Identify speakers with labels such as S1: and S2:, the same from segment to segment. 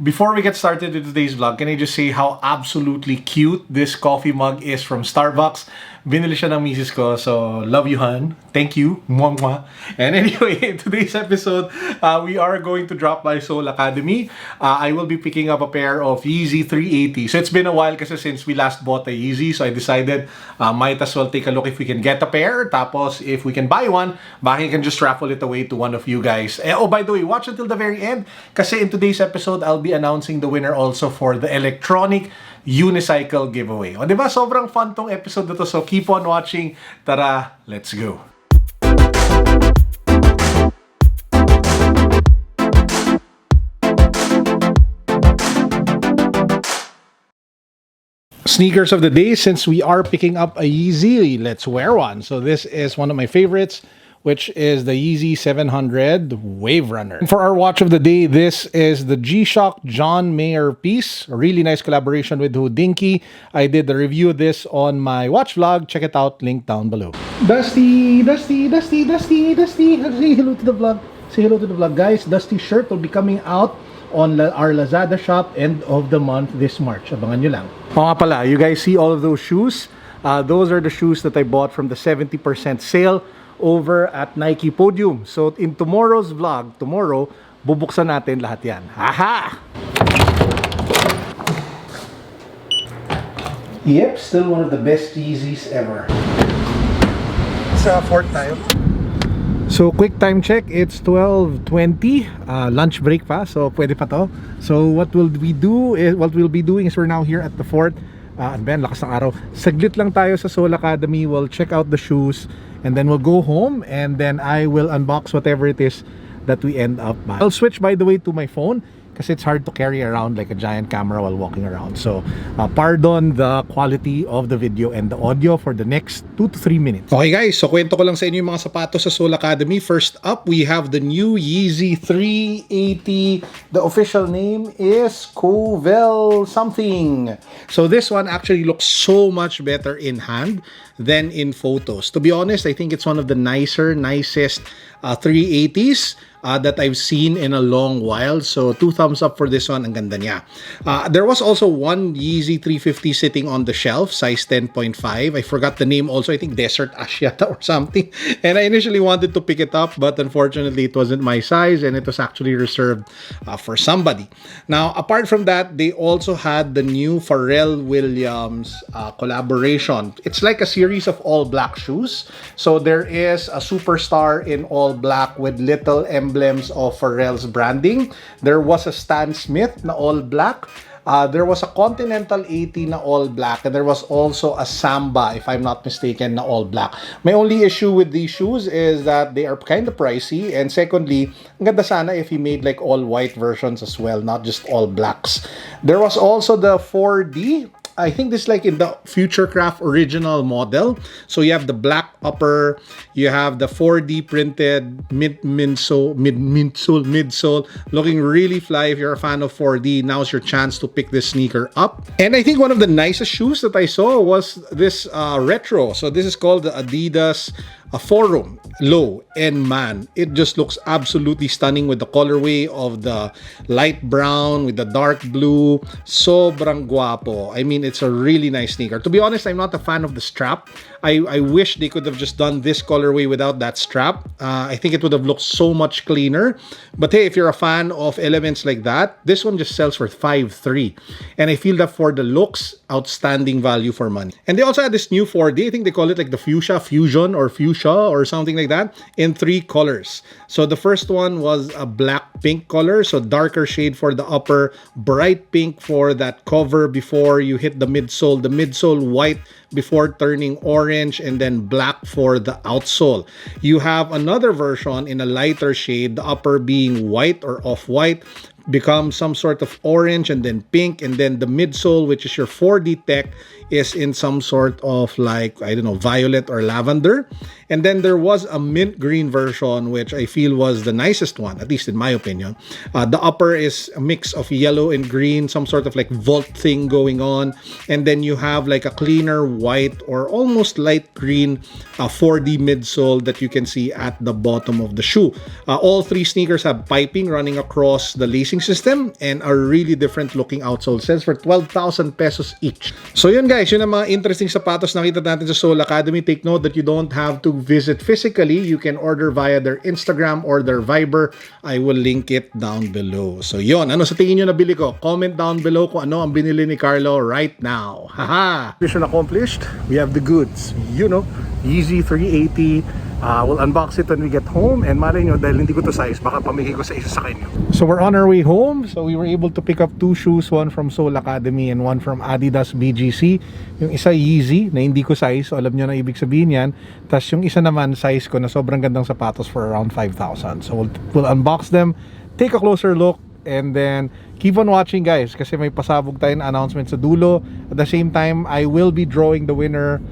S1: Before we get started with today's vlog, can I just say how absolutely cute this coffee mug is from Starbucks. Binili siya ng misis ko, so love you, hun. Thank you. Mwah, mwah. And anyway, in today's episode, we are going to drop by Seoul Academy. I will be picking up a pair of Yeezy 380. So it's been a while kasi since we last bought a Yeezy, so I decided might as well take a look if we can get a pair. Tapos if we can buy one, baka I can just raffle it away to one of you guys. Oh, by the way, watch until the very end kasi in today's episode, I'll be announcing the winner also for the electronic unicycle giveaway. O, diba? Sobrang fun tong episode na to. So, keep on watching. Tara, let's go. Sneakers of the day, since we are picking up a Yeezy, let's wear one. So, this is one of my favorites, which is the Yeezy 700 Wave Runner. And for our watch of the day, this is the G-Shock John Mayer piece. A really nice collaboration with Dinky. I did the review of this on my watch vlog. Check it out, link down below. Dusty. Say hello to the vlog. Say hello to the vlog, guys. Dusty's shirt will be coming out on our Lazada shop end of the month this March. Abangan nyo lang. O nga pala, you guys see all of those shoes? Those are the shoes that I bought from the 70% sale over at Nike Podium. So in tomorrow's vlog, bubuksan natin lahat yan. Aha! Yep, still one of the best Yeezys ever. Sa fourth tayo. So quick time check, it's 12:20, lunch break pa, so pwede pa to. So what we'll be doing is we're now here at the fort. Ben, lakas ng araw. Saglit lang tayo sa Seoul Academy. We'll check out the shoes and then we'll go home and then I will unbox whatever it is that we end up buying. I'll switch, by the way, to my phone kasi it's hard to carry around like a giant camera while walking around. So, pardon the quality of the video and the audio for the next 2 to 3 minutes. Okay guys, so kwento ko lang sa inyo yung mga sapatos sa Seoul Academy. First up, we have the new Yeezy 380. The official name is Covell something. So this one actually looks so much better in hand than in photos. To be honest, I think it's one of the nicest 380s that I've seen in a long while. So 2 thumbs up for this one. Ang ganda niya. There was also one Yeezy 350 sitting on the shelf, size 10.5. I forgot the name also. I think Desert Asiata or something. And I initially wanted to pick it up, but unfortunately it wasn't my size and it was actually reserved for somebody. Now, apart from that, they also had the new Pharrell Williams collaboration. It's like a series of all black shoes. So there is a superstar in all black with little emblems of Pharrell's branding. There was a Stan Smith na all black. There was a Continental 80 na all black, and there was also a Samba, if I'm not mistaken, na all black. My only issue with these shoes is that they are kind of pricey, and secondly, ang ganda sana if he made like all white versions as well, not just all blacks. There was also the 4D. I think this is like in the Futurecraft original model. So you have the black upper, you have the 4D printed midsole, looking really fly. If you're a fan of 4D, now's your chance to pick this sneaker up. And I think one of the nicest shoes that I saw was this retro. So this is called the Adidas Forum Low, and man, it just looks absolutely stunning with the colorway of the light brown with the dark blue. Sobrang guapo. I mean, it's a really nice sneaker. To be honest, I'm not a fan of the strap. I wish they could have just done this colorway without that strap. I think it would have looked so much cleaner. But hey, if you're a fan of elements like that, this one just sells for 5.3. And I feel that for the looks, outstanding value for money. And they also had this new 4D. I think they call it like the Fuchsia Fusion or Fuchsia or something like that in 3 colors. So the first one was a black pink color, so darker shade for the upper, bright pink for that cover before you hit the midsole white before turning orange, and then black for the outsole. You have another version in a lighter shade, the upper being white or off-white, becomes some sort of orange and then pink, and then the midsole, which is your 4D tech, is in some sort of like, I don't know, violet or lavender. And then there was a mint green version, which I feel was the nicest one, at least in my opinion. The upper is a mix of yellow and green, some sort of like vault thing going on. And then you have like a cleaner white or almost light green 4D midsole that you can see at the bottom of the shoe. All three sneakers have piping running across the lacing system and are really different looking outsole. Sells for 12,000 pesos each. So yun guys, yun ang mga interesting sapatos nakita natin sa Sole Academy. Take note that you don't have to visit physically. You can order via their Instagram or their Viber. I will link it down below. So yun, ano sa tingin nyo nabili ko? Comment down below kung ano ang binili ni Carlo right now. Haha! Mission accomplished. We have the goods. You know, Yeezy 380. We'll unbox it when we get home, and malay nyo, dahil hindi ko to size, baka pamigay ko sa isa sa kanyo. So we're on our way home. So we were able to pick up two shoes, one from Sole Academy and one from Adidas BGC. Yung isa Yeezy na hindi ko size, so alam nyo na ibig sabihin yan. Tapos yung isa naman size ko na sobrang gandang sapatos for around 5,000. So we'll unbox them, take a closer look, and then keep on watching guys kasi may pasabog tayong announcement sa dulo. At the same time, I will be drawing the winner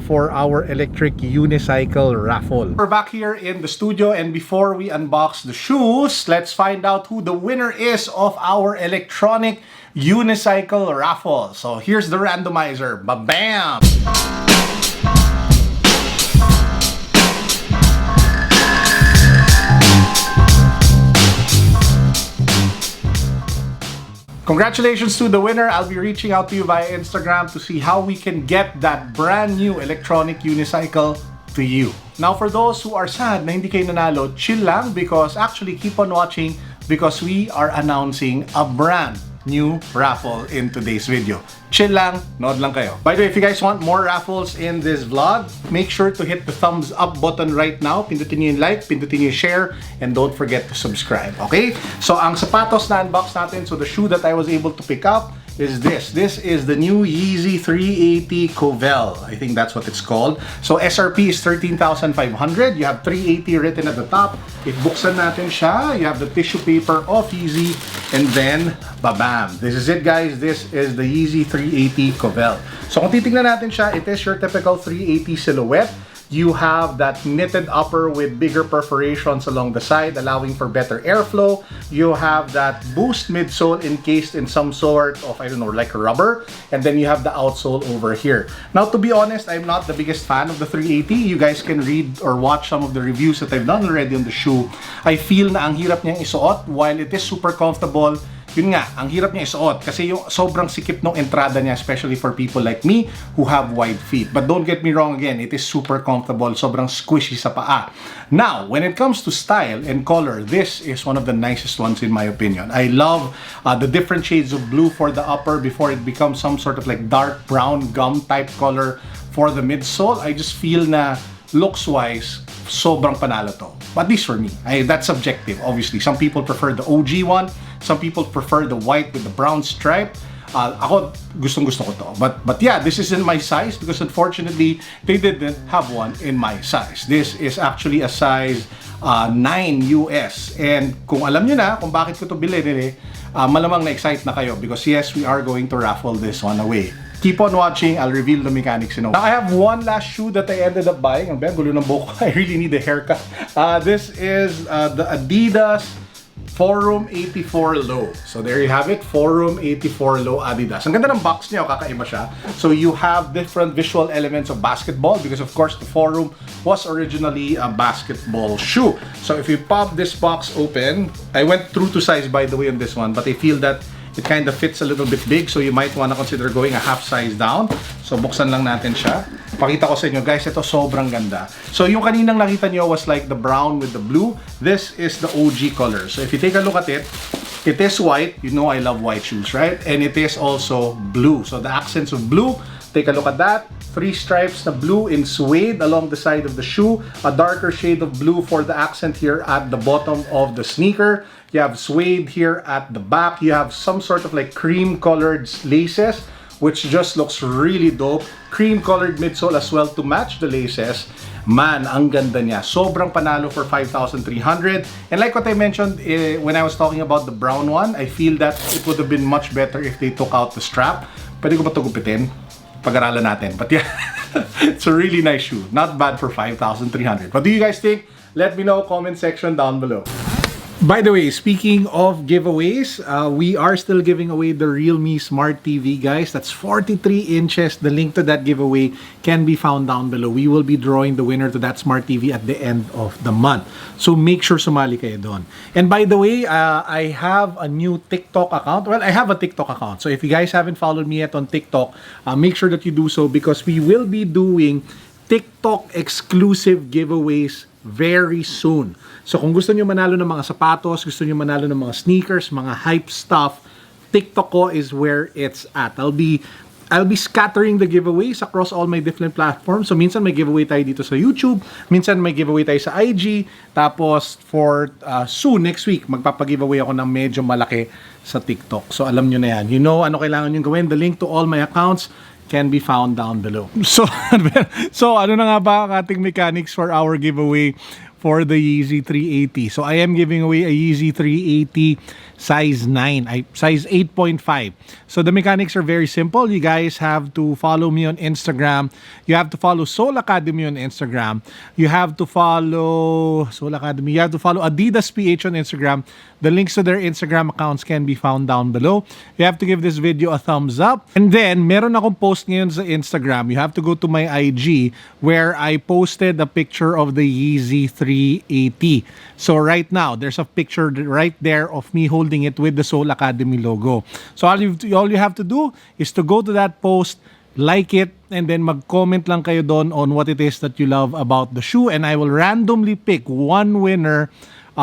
S1: for our electric unicycle raffle. We're back here in the studio, and before we unbox the shoes, let's find out who the winner is of our electronic unicycle raffle. So here's the randomizer. Ba-bam! Congratulations to the winner. I'll be reaching out to you via Instagram to see how we can get that brand new electronic unicycle to you. Now for those who are sad na hindi kayo nanalo, chill lang because actually keep on watching because we are announcing a brand new raffle in today's video. Chill lang, nood lang kayo. By the way, if you guys want more raffles in this vlog, make sure to hit the thumbs up button right now. Pindutin nyo yung like, pindutin nyo yung share, and don't forget to subscribe, okay? So, ang sapatos na unbox natin, so the shoe that I was able to pick up is this. This is the new Yeezy 380 Covelle. I think that's what it's called. So, SRP is 13,500. You have 380 written at the top. If buksan natin siya, you have the tissue paper of Yeezy, and then, ba-bam! This is it, guys. This is the Yeezy 380 Covelle. So, kung titignan natin siya, it is your typical 380 silhouette. You have that knitted upper with bigger perforations along the side, allowing for better airflow. You have that boost midsole encased in some sort of, I don't know, like rubber. And then you have the outsole over here. Now, to be honest, I'm not the biggest fan of the 380. You guys can read or watch some of the reviews that I've done already on the shoe. I feel na ang hirap niyang isuot. While it is super comfortable, yun nga, ang hirap niya isuot kasi yung sobrang sikip ng entrada niya, especially for people like me who have wide feet. But don't get me wrong again, it is super comfortable, sobrang squishy sa paa. Now, when it comes to style and color, this is one of the nicest ones in my opinion. I love the different shades of blue for the upper before it becomes some sort of like dark brown gum type color for the midsole. I just feel na looks-wise, sobrang panalo to. But at least for me, that's subjective, obviously. Some people prefer the OG one. Some people prefer the white with the brown stripe. Ako, gustong-gusto ko to. But yeah, this isn't my size because unfortunately, they didn't have one in my size. This is actually a size 9 US. And kung alam nyo na kung bakit ko to bilhin, malamang na-excite na kayo because yes, we are going to raffle this one away. Keep on watching, I'll reveal the mechanics in a while. Now, I have one last shoe that I ended up buying. Ang gulo ng buhok ko. I really need a haircut. This is the Adidas Forum 84 Low. So there you have it, Forum 84 Low Adidas. Ang ganda ng box niya, kakaiba siya. So you have different visual elements of basketball because of course the Forum was originally a basketball shoe. So if you pop this box open, I went through to size by the way on this one, but I feel that it kind of fits a little bit big, so you might want to consider going a half size down. So buksan lang natin siya. Pakita ko sa inyo guys, ito sobrang ganda. So yung kaninang nakita nyo was like the brown with the blue. This is the OG color. So if you take a look at it, it is white. You know I love white shoes, right? And it is also blue. So the accents of blue, take a look at that. 3 stripes na blue in suede along the side of the shoe. A darker shade of blue for the accent here at the bottom of the sneaker. You have suede here at the back. You have some sort of like cream colored laces, which just looks really dope. Cream colored midsole as well to match the laces. Man, ang ganda niya. Sobrang panalo for 5,300. And like what I mentioned when I was talking about the brown one, I feel that it would have been much better if they took out the strap. Pwede ko ba ito gupitin? Pag-aralan natin. But yeah, it's a really nice shoe. Not bad for 5,300. What do you guys think? Let me know, comment section down below. By the way, speaking of giveaways, we are still giving away the Realme Smart TV, guys. That's 43 inches. The link to that giveaway can be found down below. We will be drawing the winner to that Smart TV at the end of the month. So make sure sumali kayo doon. And by the way, I have a new TikTok account. Well, I have a TikTok account. So if you guys haven't followed me yet on TikTok, make sure that you do so because we will be doing TikTok exclusive giveaways very soon. So kung gusto niyo manalo ng mga sapatos, gusto niyo manalo ng mga sneakers, mga hype stuff, TikTok ko is where it's at. I'll be scattering the giveaways across all my different platforms. So minsan may giveaway tayo dito sa YouTube, minsan may giveaway tayo sa IG, tapos for soon next week magpapag-giveaway ako ng medyo malaki sa TikTok. So alam niyo na yan. You know ano kailangan niyo gawin. The link to all my accounts can be found down below. So ano na nga ba ang ating mechanics for our giveaway for the Yeezy 380? So I am giving away a Yeezy 380 size 9, size 8.5. So the mechanics are very simple. You guys have to follow me on Instagram. You have to follow Soul Academy on Instagram. You have to follow Soul Academy. You have to follow Adidas PH on Instagram. The links to their Instagram accounts can be found down below. You have to give this video a thumbs up. And then, meron akong post ngayon sa Instagram. You have to go to my IG where I posted a picture of the Yeezy 380. So right now, there's a picture right there of me holding it with the Soul Academy logo. So all you have to do is to go to that post, like it, and then mag-comment lang kayo doon on what it is that you love about the shoe, and I will randomly pick one winner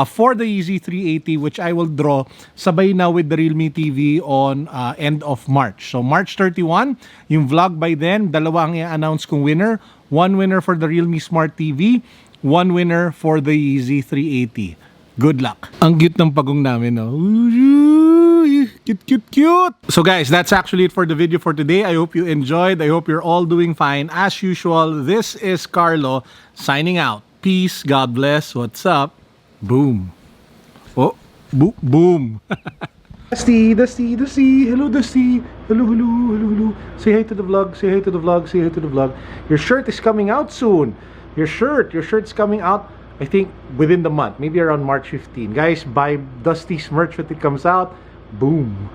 S1: for the Yeezy 380, which I will draw sabay na with the Realme TV on end of March. So March 31, yung vlog by then, dalawa ang i-announce kong winner. One winner for the Realme Smart TV, one winner for the Yeezy 380. Good luck. Ang cute ng pagong namin, no? Cute. So guys, that's actually it for the video for today. I hope you enjoyed. I hope you're all doing fine. As usual, this is Carlo signing out. Peace. God bless. What's up? Boom. Oh, boom. Dusty. Hello, Dusty. Hello. Say hi to the vlog. Say hi to the vlog. Your shirt is coming out soon. Your shirt's coming out, I think, within the month. Maybe around March 15. Guys, buy Dusty's merch when it comes out. Boom.